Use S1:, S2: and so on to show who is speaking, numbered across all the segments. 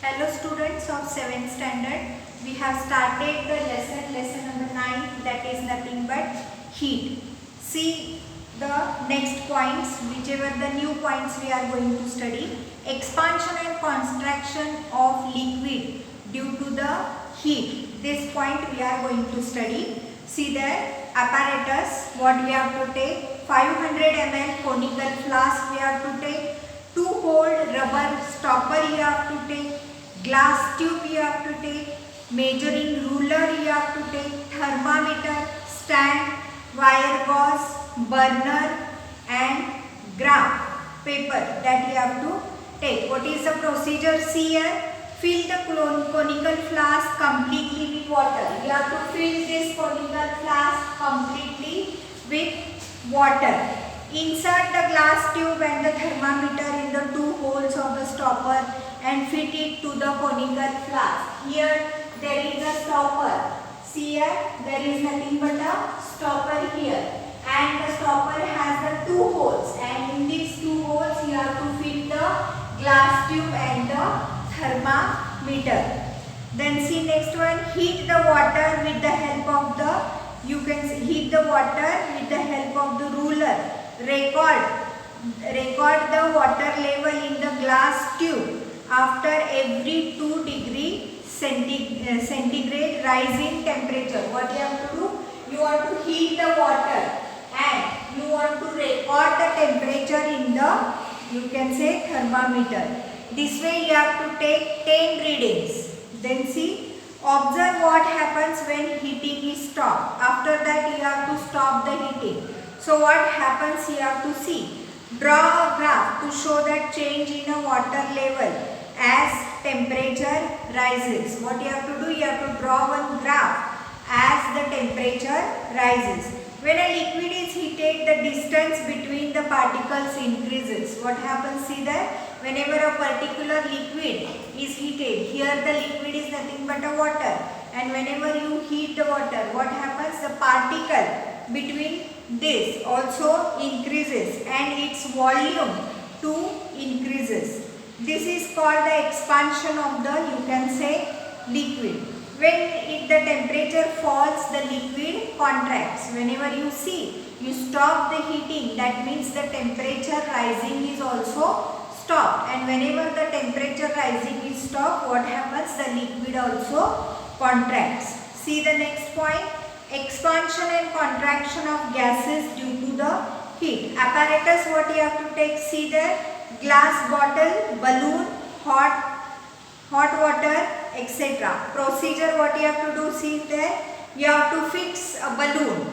S1: Hello students of 7th standard. We have started the lesson number 9, that is nothing but heat. See the next points, whichever the new points we are going to study. Expansion and contraction of liquid due to the heat. This point we are going to study. See there, apparatus, what we have to take, 500 ml conical flask we have to take, 2 hold rubber stopper you have to take, glass tube you have to take, measuring ruler you have to take, thermometer, stand, wire gauze, burner and graph paper that you have to take. What is the procedure? See here, fill the conical flask completely with water. You have to fill this conical flask completely with water. Insert the glass tube and the thermometer in the 2 holes of the stopper and fit it to the conical flask. Here there is a stopper. See here, there is nothing but a stopper here. And the stopper has the 2 holes. And in these 2 holes you have to fit the glass tube and the thermometer. Then see next one, heat the water with the help of the, you can heat the water with the help of the ruler. Record the water level in the glass tube after every 2 degree centigrade rise in temperature. What you have to do? You want to heat the water and you want to record the temperature in the, you can say, thermometer. This way you have to take 10 readings. Then see, observe what happens when heating is stopped. After that you have to stop the heating. So what happens you have to see. Draw a graph to show that change in a water level as temperature rises. What you have to do? You have to draw one graph as the temperature rises. When a liquid is heated, the distance between the particles increases. What happens? See there, whenever a particular liquid is heated, here the liquid is nothing but a water, and whenever you heat the water, what happens? The particle between this also increases and its volume too increases. This is called the expansion of the, you can say, liquid. When the temperature falls, the liquid contracts. Whenever you see, you stop the heating, that means the temperature rising is also stopped. And whenever the temperature rising is stopped, what happens? The liquid also contracts. See the next point. Expansion and contraction of gases due to the heat. Apparatus, what you have to take? See there, glass bottle, balloon, hot water, etc. Procedure, what you have to do? See there, you have to fix a balloon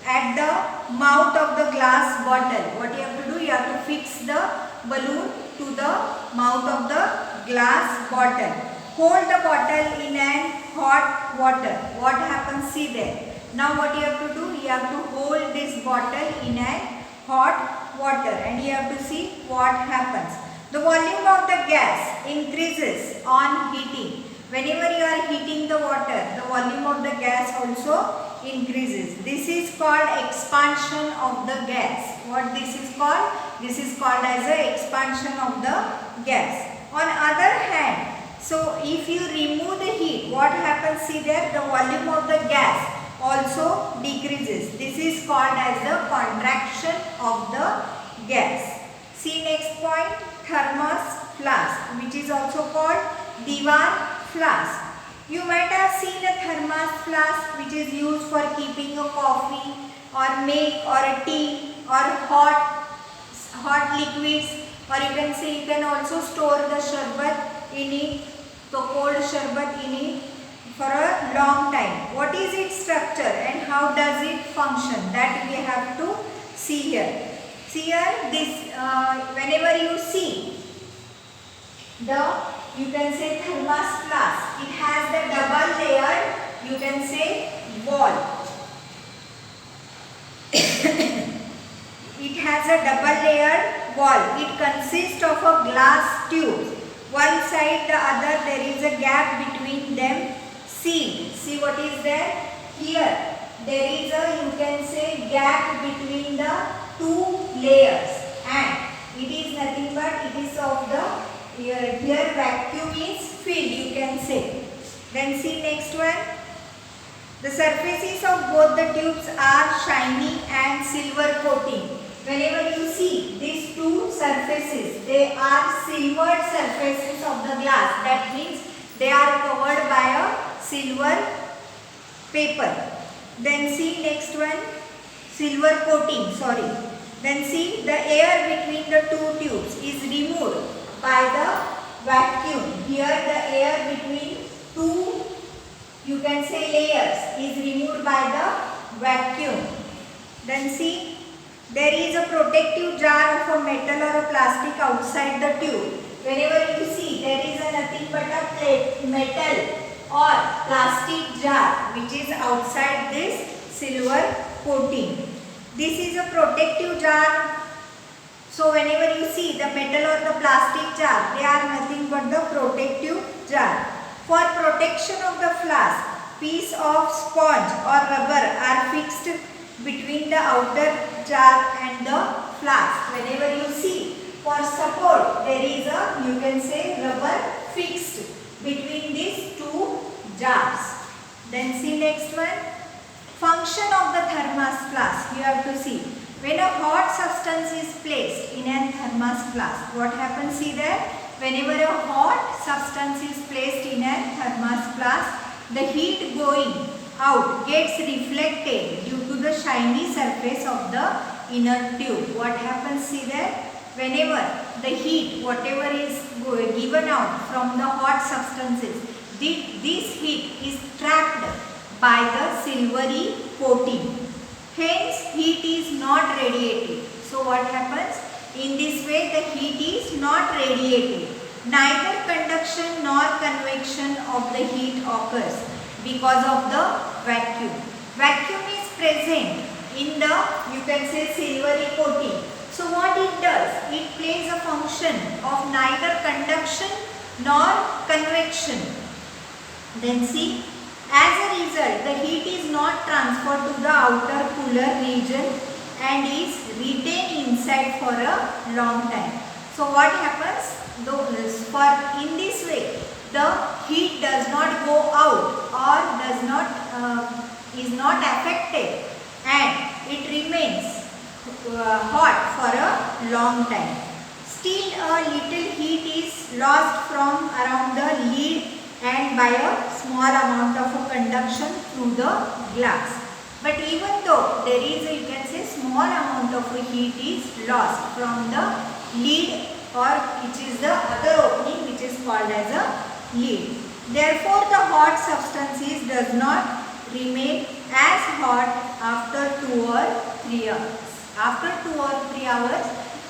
S1: at the mouth of the glass bottle. What you have to do? You have to fix the balloon to the mouth of the glass bottle. Hold the bottle in an hot water. What happens? See there. Now what you have to do? You have to hold this bottle in a hot water and you have to see what happens. The volume of the gas increases on heating. Whenever you are heating the water, the volume of the gas also increases. This is called expansion of the gas. What this is called? This is called as the expansion of the gas. On other hand, so if you remove the heat, what happens? See there, the volume of the gas also decreases. This is called as the contraction of the gas. See next point, thermos flask, which is also called Dewar flask. You might have seen a thermos flask which is used for keeping a coffee or milk or a tea or hot liquids, or you can say you can also store the sharbat in it, the cold sharbat in it for a long time. What is its structure and how does it function? That we have to see here. See here, this whenever you see the, you can say, thermos flask, it has the double layered, you can say, wall. It has a double layered wall. It consists of a glass tube. One side, the other, there is a gap between them. See what is there? Here there is a, you can say, gap between the 2 layers, and it is nothing but it is of the Here vacuum is filled, you can say. Then see next one. The surfaces of both the tubes are shiny and silver coating. Whenever you see these two surfaces, they are silvered surfaces of the glass. That means they are covered by a silver paper. Then see next one, silver coating, sorry. Then see the air between the two tubes is removed by the vacuum. Here the air between two, you can say, layers is removed by the vacuum. Then see, there is a protective jar of a metal or a plastic outside the tube. Whenever you see, there is a nothing but a plate, metal or plastic jar which is outside this silver coating. This is a protective jar. So whenever you see the metal or the plastic jar, they are nothing but the protective jar. For protection of the flask, piece of sponge or rubber are fixed between the outer jar and the flask. Whenever you see, for support, there is a, you can say, rubber fixed between these two jars. Then see next one. Function of the thermos flask. You have to see. When a hot substance is placed in a thermos flask, what happens? See there. Whenever a hot substance is placed in a thermos flask, the heat going out gets reflected due to the shiny surface of the inner tube. What happens? See there. Whenever the heat, whatever is given out from the hot substances, this heat is trapped by the silvery coating. Hence, heat is not radiated. So, what happens? In this way, the heat is not radiated. Neither conduction nor convection of the heat occurs because of the vacuum. Vacuum is present in the, you can say, silvery coating. So, what it does? It plays a function of neither conduction nor convection. Then see, as a result, the heat is not transferred to the outer cooler region and is retained inside for a long time. So what happens? In this way, the heat does not go out or is not affected, and it remains hot for a long time. Still, a little heat is lost from around the lid and by a small amount of a conduction through the glass. But even though there is a, you can say, small amount of a heat is lost from the lid, or which is the other opening which is called as a lid. Therefore, the hot substances does not remain as hot after 2 or 3 hours. After 2 or 3 hours,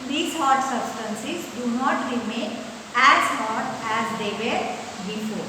S1: these hot substances do not remain as hot as they were before.